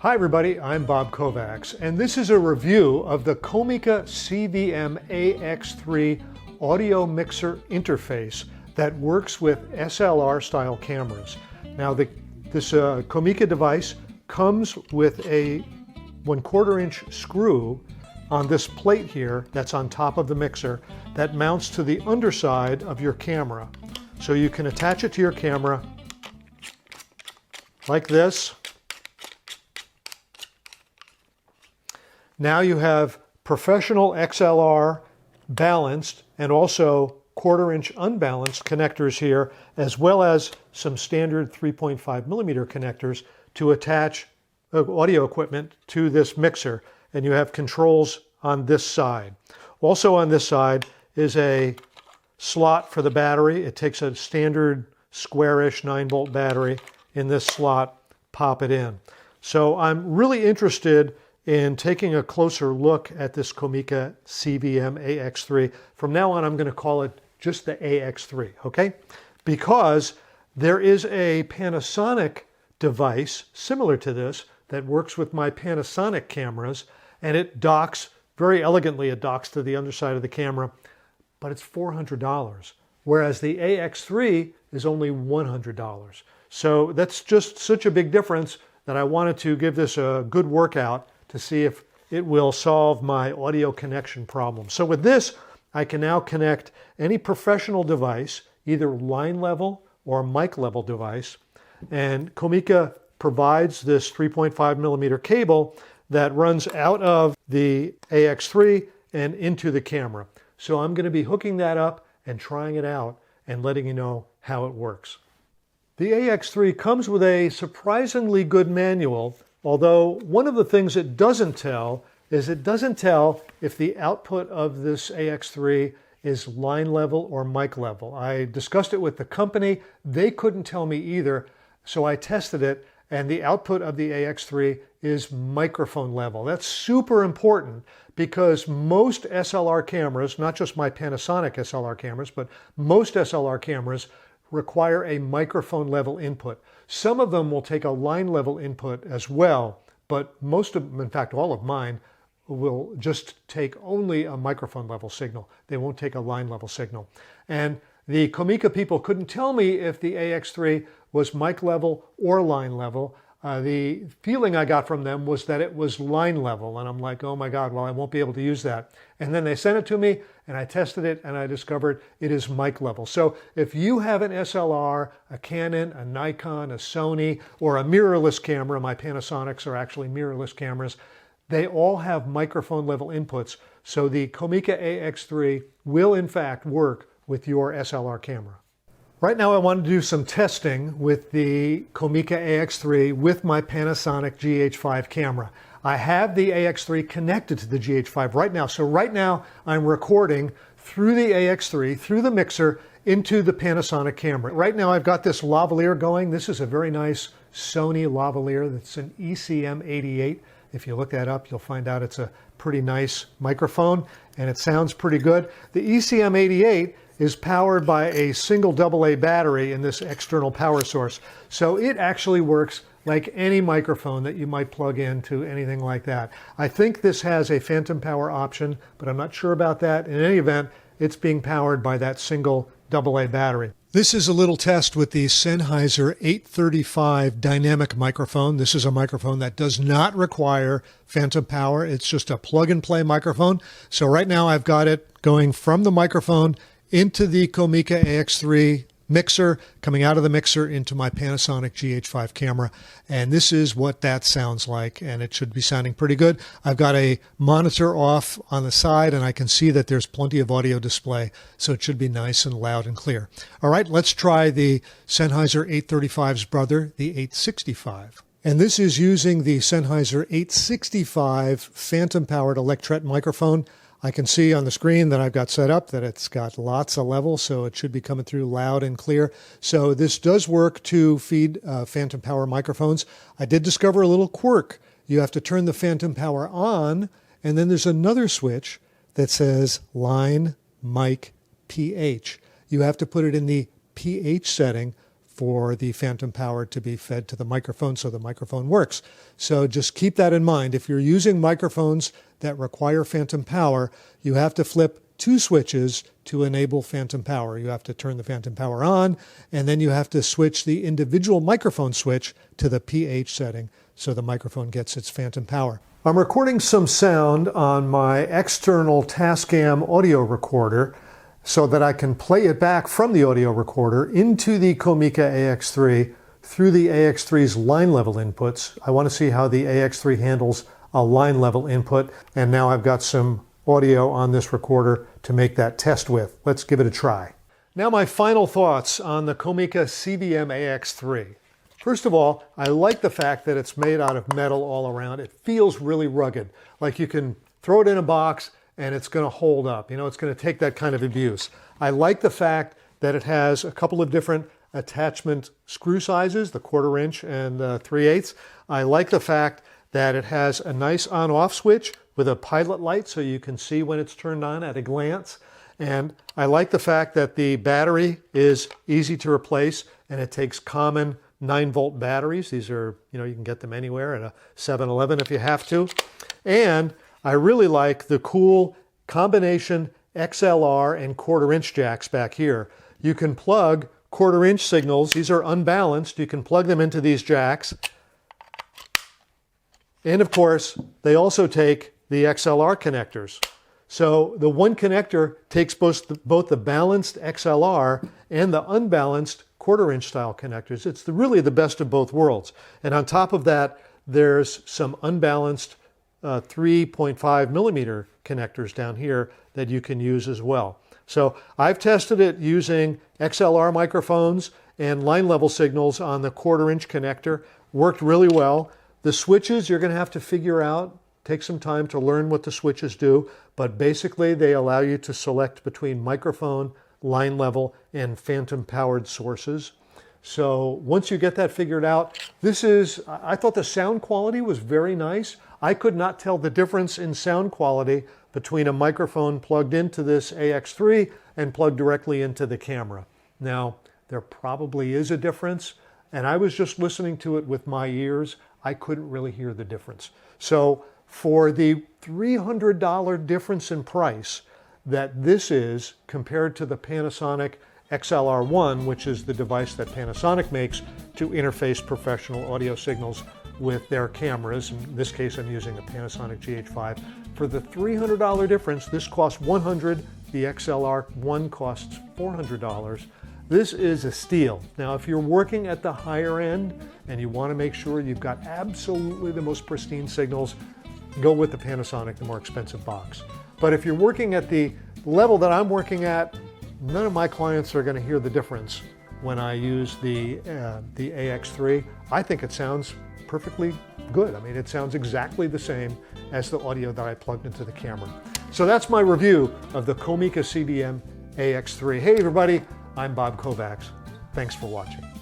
Hi everybody, I'm Bob Kovacs, and this is a review of the Comica CVM-AX3 audio mixer interface that works with SLR style cameras. Now this Comica device comes with a 1/4 inch screw on this plate here that's on top of the mixer that mounts to the underside of your camera. So you can attach it to your camera like this. Now you have professional XLR balanced and also 1/4 inch unbalanced connectors here, as well as some standard 3.5 millimeter connectors to attach audio equipment to this mixer. And you have controls on this side. Also on this side is a slot for the battery. It takes a standard squarish 9-volt battery in this slot, pop it in. So I'm really interested in taking a closer look at this Comica CVM-AX3. From now on, I'm going to call it just the AX3, okay? Because there is a Panasonic device similar to this that works with my Panasonic cameras, and it docks, very elegantly it docks to the underside of the camera, but it's $400, whereas the AX3 is only $100. So that's just such a big difference that I wanted to give this a good workout to see if it will solve my audio connection problem. So with this, I can now connect any professional device, either line level or mic level device. And Comica provides this 3.5 millimeter cable that runs out of the AX3 and into the camera. So I'm going to be hooking that up and trying it out and letting you know how it works. The AX3 comes with a surprisingly good manual, although one of the things it doesn't tell is it doesn't tell if the output of this AX3 is line level or mic level. I discussed it with the company. They couldn't tell me either, so I tested it, and the output of the AX3 is microphone level. That's super important because most SLR cameras, not just my Panasonic SLR cameras, but most SLR cameras require a microphone level input. Some of them will take a line level input as well, but most of them, in fact all of mine, will just take only a microphone level signal. They won't take a line level signal. And the Comica people couldn't tell me if the AX3 was mic level or line level. The feeling I got from them was that it was line level, and I'm like, oh my God, well, I won't be able to use that. And then they sent it to me, and I tested it, and I discovered it is mic level. So if you have an SLR, a Canon, a Nikon, a Sony, or a mirrorless camera, my Panasonics are actually mirrorless cameras, they all have microphone level inputs. So the Comica AX3 will in fact work with your SLR camera. Right now I want to do some testing with the Comica AX3 with my Panasonic GH5 camera. I have the AX3 connected to the GH5 right now. So right now I'm recording through the AX3, through the mixer, into the Panasonic camera. Right now I've got this lavalier going. This is a very nice Sony lavalier. That's an ECM-88. If you look that up, you'll find out it's a pretty nice microphone and it sounds pretty good. The ECM-88 is powered by a single AA battery in this external power source. So it actually works like any microphone that you might plug into anything like that. I think this has a phantom power option, but I'm not sure about that. In any event, it's being powered by that single AA battery. This is a little test with the Sennheiser 835 dynamic microphone. This is a microphone that does not require phantom power. It's just a plug-and-play microphone. So right now I've got it going from the microphone into the Comica AX3 mixer, coming out of the mixer into my Panasonic GH5 camera. And this is what that sounds like, and it should be sounding pretty good. I've got a monitor off on the side, and I can see that there's plenty of audio display, so it should be nice and loud and clear. All right, let's try the Sennheiser 835's brother, the 865. And this is using the Sennheiser 865 phantom-powered Electret microphone. I can see on the screen that I've got set up that it's got lots of levels, so it should be coming through loud and clear. So this does work to feed phantom power microphones. I did discover a little quirk. You have to turn the phantom power on, and then there's another switch that says line mic pH. You have to put it in the pH setting for the phantom power to be fed to the microphone so the microphone works. So just keep that in mind. If you're using microphones that require phantom power, you have to flip 2 switches to enable phantom power. You have to turn the phantom power on, and then you have to switch the individual microphone switch to the pH setting so the microphone gets its phantom power. I'm recording some sound on my external Tascam audio recorder so that I can play it back from the audio recorder into the Comica AX3 through the AX3's line level inputs. I want to see how the AX3 handles a line level input, and now I've got some audio on this recorder to make that test with. Let's give it a try. Now my final thoughts on the Comica CVM-AX3. First of all, I like the fact that it's made out of metal all around. It feels really rugged, like you can throw it in a box and it's going to hold up. You know, it's going to take that kind of abuse. I like the fact that it has a couple of different attachment screw sizes, the 1/4 inch and 3/8. I like the fact that it has a nice on-off switch with a pilot light so you can see when it's turned on at a glance. And I like the fact that the battery is easy to replace and it takes common 9-volt batteries. These are, you know, you can get them anywhere at a 7-Eleven if you have to. And I really like the cool combination XLR and 1/4 inch jacks back here. You can plug 1/4 inch signals. These are unbalanced. You can plug them into these jacks. And of course, they also take the XLR connectors. So the one connector takes both the balanced XLR and the unbalanced 1/4 inch style connectors. It's really the best of both worlds. And on top of that, there's some unbalanced 3.5 millimeter connectors down here that you can use as well. So I've tested it using XLR microphones and line level signals on the 1/4 inch connector. Worked really well. The switches you're going to have to figure out. Take some time to learn what the switches do, but basically they allow you to select between microphone, line level, and phantom powered sources. So once you get that figured out, I thought the sound quality was very nice. I could not tell the difference in sound quality between a microphone plugged into this AX3 and plugged directly into the camera. Now, there probably is a difference, and I was just listening to it with my ears. I couldn't really hear the difference. So for the $300 difference in price that this is compared to the Panasonic XLR1, which is the device that Panasonic makes to interface professional audio signals with their cameras. In this case, I'm using a Panasonic GH5. For the $300 difference, this costs $100. The XLR1 costs $400. This is a steal. Now, if you're working at the higher end and you want to make sure you've got absolutely the most pristine signals, go with the Panasonic, the more expensive box. But if you're working at the level that I'm working at, none of my clients are going to hear the difference when I use the AX3. I think it sounds perfectly good. I mean, it sounds exactly the same as the audio that I plugged into the camera. So that's my review of the Comica CVM-AX3. Hey everybody, I'm Bob Kovacs. Thanks for watching.